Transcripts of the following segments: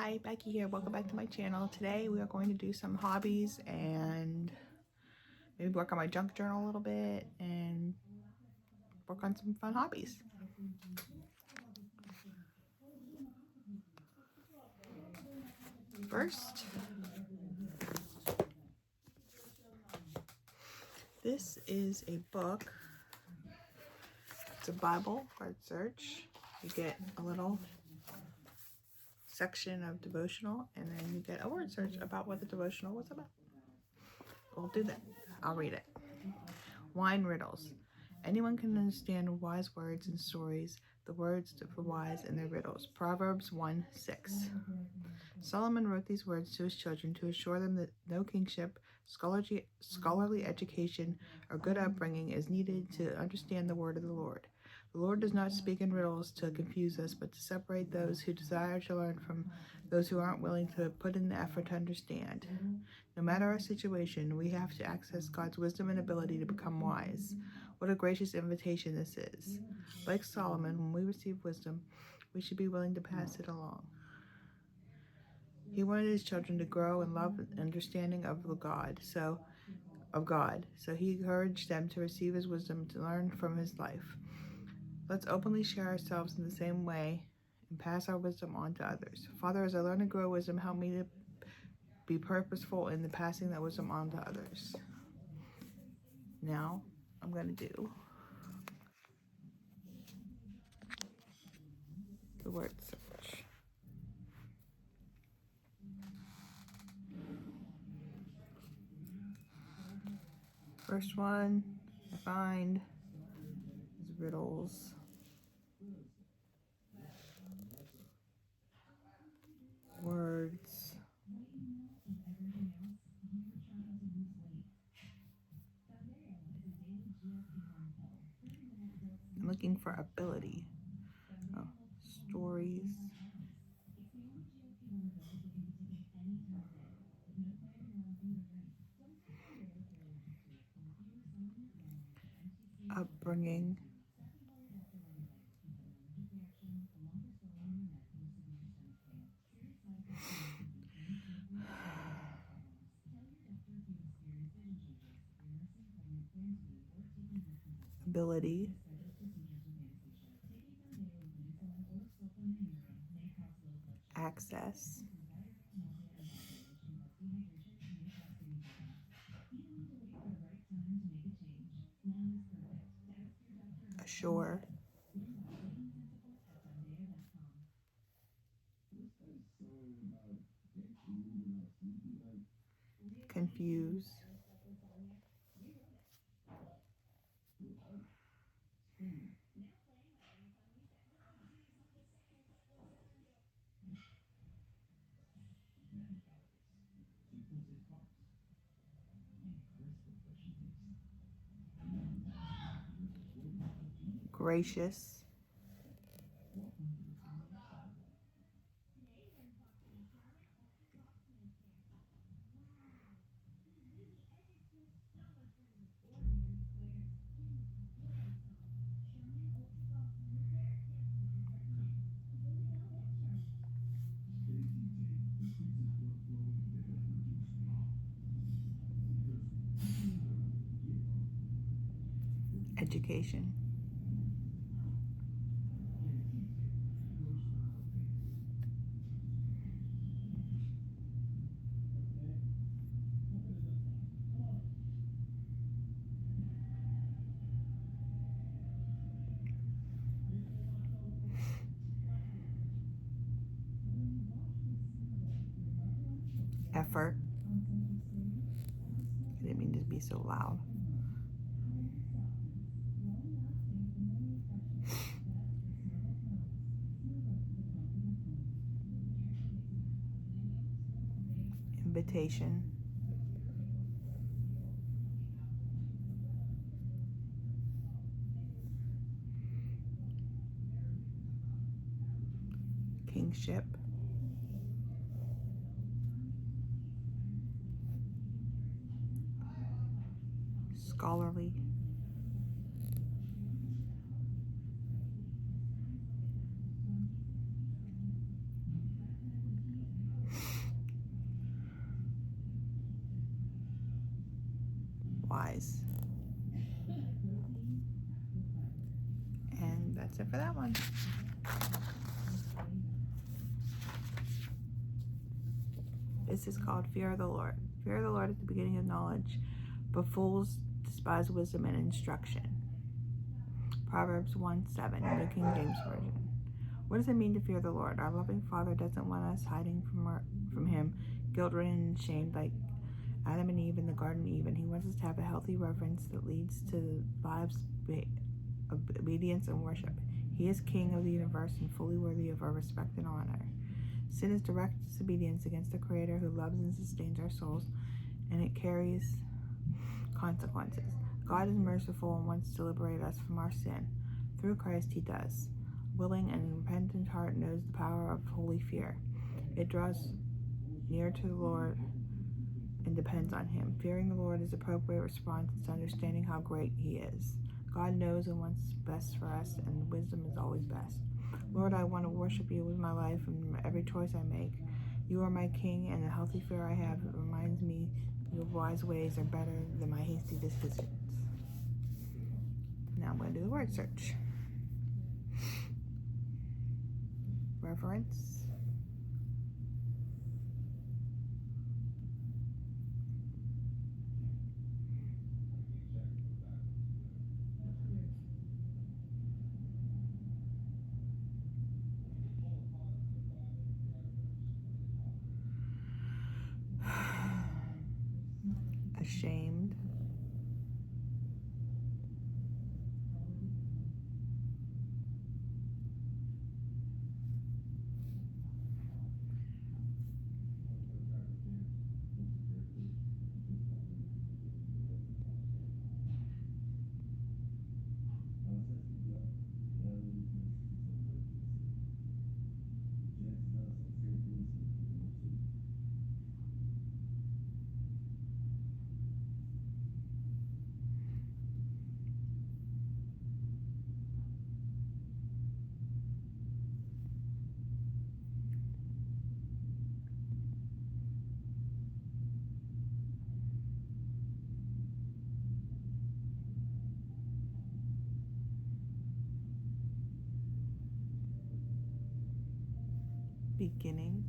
Hi, Becky here. Welcome back to my channel. Today we are going to do some hobbies and maybe work on my junk journal a little bit and work on some fun hobbies. First, this is a book. It's a Bible word search. You get a little section of devotional and then you get a word search about what the devotional was about. We'll do that. I'll read it. Wine riddles. Anyone can understand wise words and stories, the words of the wise and their riddles. Proverbs 1:6. Solomon wrote these words to his children to assure them that no kingship, scholarly education, or good upbringing is needed to understand the word of the Lord. The Lord does not speak in riddles to confuse us, but to separate those who desire to learn from those who aren't willing to put in the effort to understand. No matter our situation, we have to access God's wisdom and ability to become wise. What a gracious invitation this is. Like Solomon, when we receive wisdom, we should be willing to pass it along. He wanted his children to grow in love and understanding of God, so he encouraged them to receive his wisdom, to learn from his life. Let's openly share ourselves in the same way and pass our wisdom on to others. Father, as I learn and grow wisdom, help me to be purposeful in the passing that wisdom on to others. Now, I'm going to do the word search. First one I find is riddles. Words. I'm looking for ability. Oh, stories. Upbringing. Ability. Access. Assure. Confuse. Gracious. Education. Effort. I didn't mean to be so loud. Invitation. Kingship. Scholarly. wise. And that's it for that one. This is called Fear of the Lord. Fear of the Lord at the beginning of knowledge, but fools despise wisdom and instruction. Proverbs 1:7, New King James Version. What does it mean to fear the Lord? Our loving Father doesn't want us hiding from Him, guilt-ridden and shamed like Adam and Eve in the Garden of Eden. He wants us to have a healthy reverence that leads to lives of obedience and worship. He is King of the universe and fully worthy of our respect and honor. Sin is direct disobedience against the Creator who loves and sustains our souls, and it carries consequences. God is merciful and wants to liberate us from our sin. Through Christ He does. Willing and repentant heart knows the power of holy fear. It draws near to the Lord and depends on Him. Fearing the Lord is appropriate response to understanding how great He is. God knows and wants best for us, and wisdom is always best. Lord, I want to worship You with my life and every choice I make. You are my King, and the healthy fear I have reminds me Your wise ways are better than my hasty decisions. Now I'm going to do the word search. Reverence, ashamed, beginning,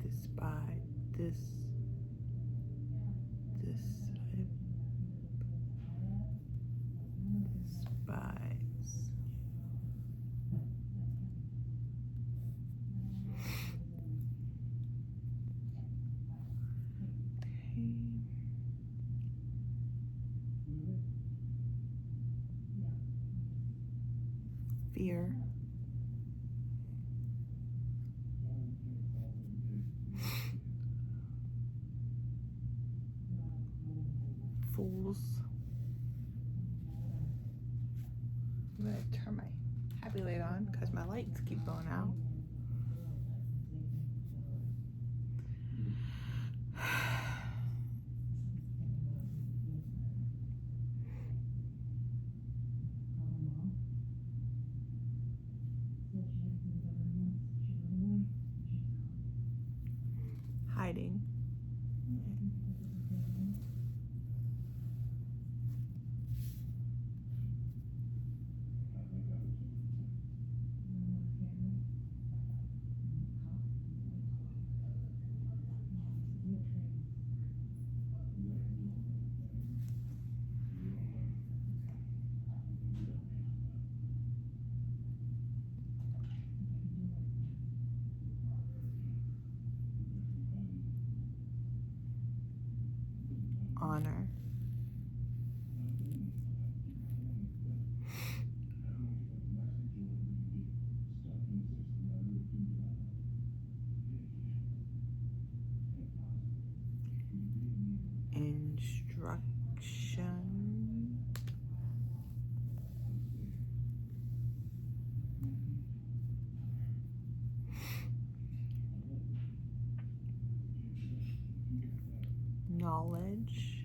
despise, despise. Fear, fools. I'm going to turn my happy light on because my lights keep going out. Hiding, Acknowledge.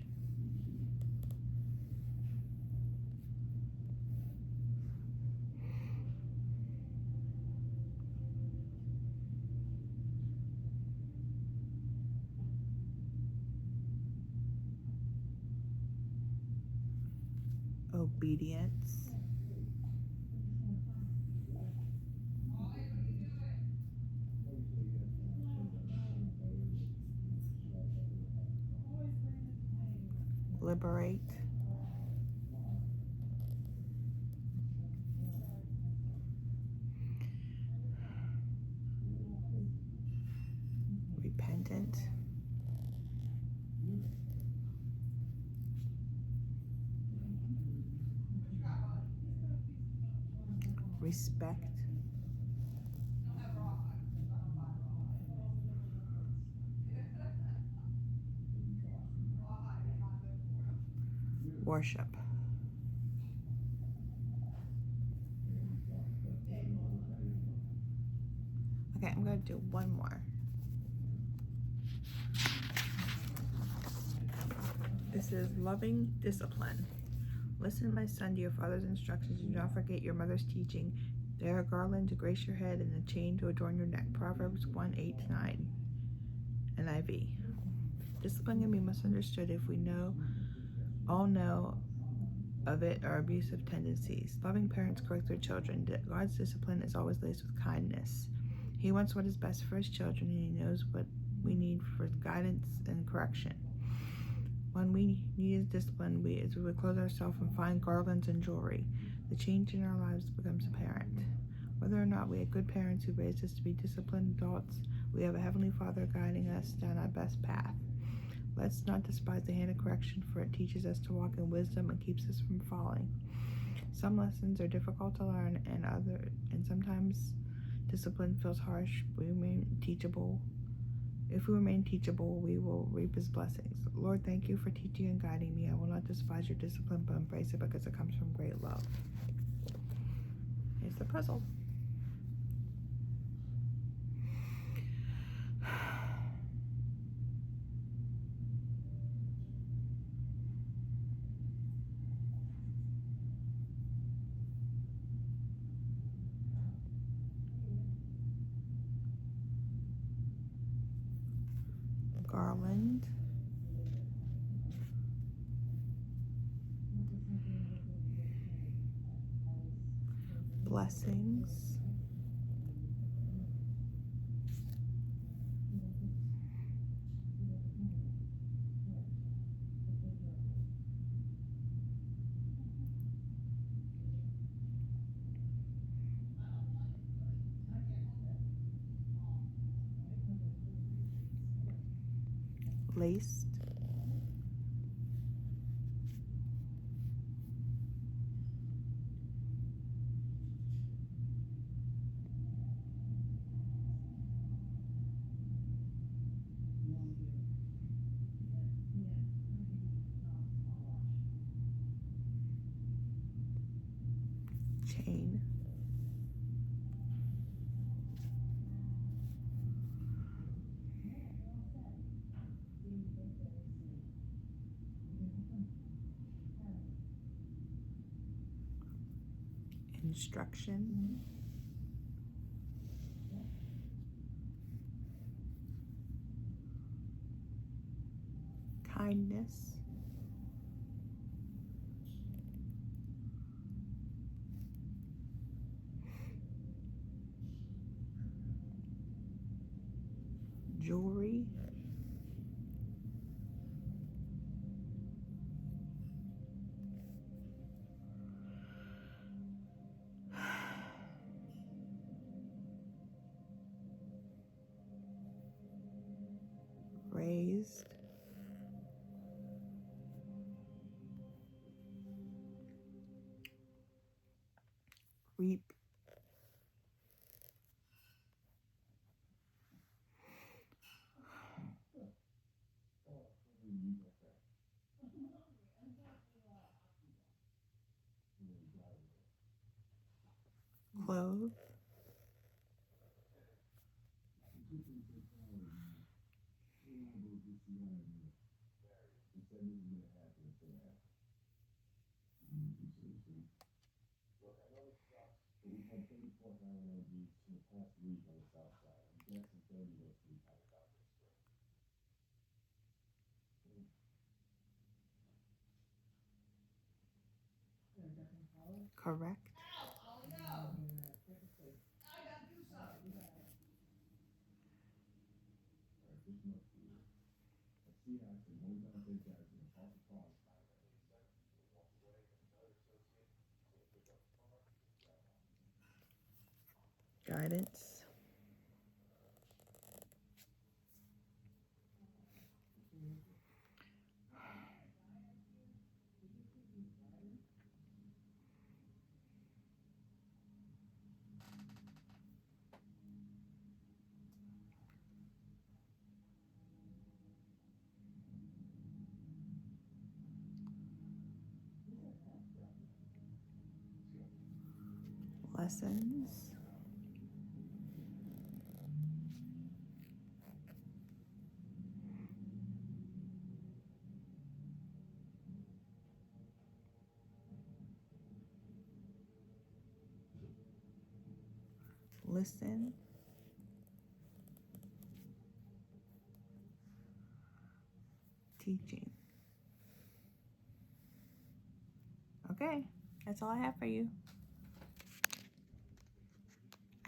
Obedience. Liberate. Repentant. Respect. Worship. Okay, I'm going to do one more. This is loving discipline. Listen, my son, to your father's instructions. Do not forget your mother's teaching. They are a garland to grace your head and a chain to adorn your neck. Proverbs 1:8-9. NIV. Discipline can be misunderstood if we all know of it are abusive tendencies. Loving parents correct their children. God's discipline is always laced with kindness. He wants what is best for his children, and he knows what we need for guidance and correction. When we need his discipline, as we would clothe ourselves in fine garlands and jewelry, the change in our lives becomes apparent. Whether or not we had good parents who raised us to be disciplined adults, we have a Heavenly Father guiding us down our best path. Let's not despise the hand of correction, for it teaches us to walk in wisdom and keeps us from falling. Some lessons are difficult to learn, and sometimes discipline feels harsh. We remain teachable. If we remain teachable, we will reap his blessings. Lord, thank you for teaching and guiding me. I will not despise your discipline, but embrace it because it comes from great love. Here's the puzzle. Garland. Blessings. Laced. Chain. Instruction. Kindness. Jewelry. Raised. Reap. Clothe. Correct. Guidance. Lessons. Listen. Teaching. Okay, that's all I have for you.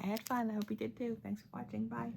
I had fun. I hope you did too. Thanks for watching. Bye.